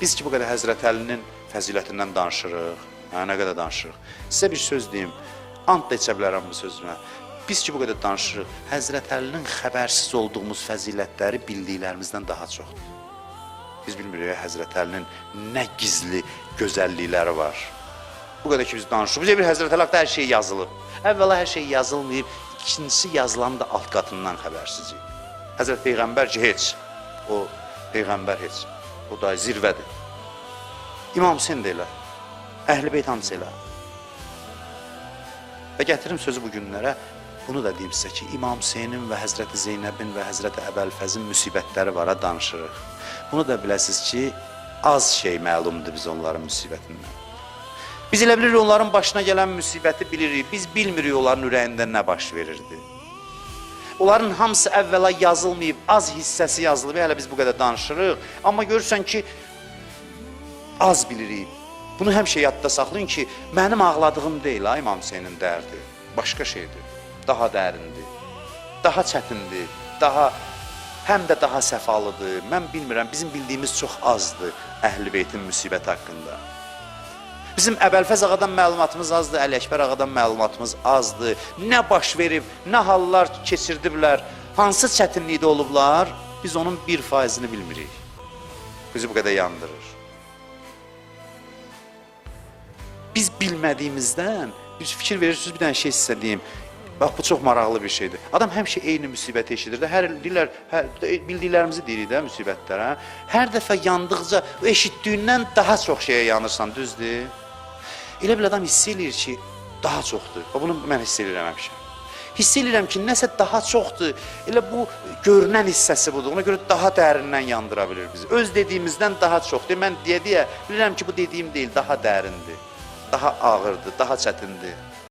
Biz ki bu qədər Həzrət Əlinin fəzilətindən danışırıq, nə qədər danışırıq. Sizə bir söz deyim, ant da içə bilərəm bu sözümə. Biz ki bu qədər danışırıq, Həzrət Əlinin xəbərsiz olduğumuz fəzilətləri bildiklərimizdən daha çoxdur. Biz bilmirik, Həzrət Əlinin nə gizli gözəllikləri var. Bu qədər ki biz danışırıq. Bizə bir Həzrət Əli haqqında hər şey yazılıb. Əvvəla hər şey yazılmayıb, ikincisi yazılan da alt qatından xəbərsizlik. Həzrət Peyğəmbər ki, heç. O Peyğəmbər heç. O da zirvədir. İmam Hüseyn də elə. Əhl-i Beyt hamısı elə. Və gətirim sözü bu günlərə, bunu da deyim sizə ki, İmam Hüseynin və Həzrəti Zeynəbin və Həzrəti Əbəlfəzin müsibətləri var, danışırıq. Bunu da biləsiniz ki, az şey məlumdur biz onların müsibətindən. Biz elə bilirik, onların başına gələn müsibəti bilirik, biz bilmirik onların ürəyində nə baş verirdi. Onların hamısı əvvəla yazılmayıb, az hissəsi yazılıb, hələ biz bu qədər danışırıq. Amma görürsən ki, az bilirik. Bunu həmişə yadda saxlayın ki, mənim ağladığım deyil, İmam Hüseynin dərdi. Başqa şeydir, daha dərindir, daha çətindir, həm də daha səfalıdır. Mən bilmirəm, bizim bildiyimiz çox azdır Əhl-i Beytin müsibəti haqqında. Bizim Əbəlfəz ağadan məlumatımız azdır, Əli Əkbər ağadan məlumatımız azdır. Nə baş verib, nə hallar keçirdiblər, hansı çətinlikdə olublar, biz onun 1%-ni bilmirik. Bizi bu qədər yandırır. Biz bilmədiyimizdən, bir fikir verirsiniz, bir dənə şey sizə deyim. Bax, bu çox maraqlı bir şeydir. Adam həmişə eyni müsibəti eşidir də, bildiklərimizi deyirik də müsibətlərə. Hər dəfə yandıqca, eşitdiyindən daha çox şeyə yanırsan, düzdür? Elə bir adam hiss edir ki, daha çoxdur. Bunu mən hiss edirəm həmişə. Hiss edirəm ki, nəsə daha çoxdur. Elə bu görünən hissəsi budur. Ona görə daha dərindən yandıra bilir bizi. Öz dediyimizdən daha çoxdur. Mən deyə bilirəm ki, bu dediyim deyil, daha dərindir. Daha ağırdır, daha çətindir.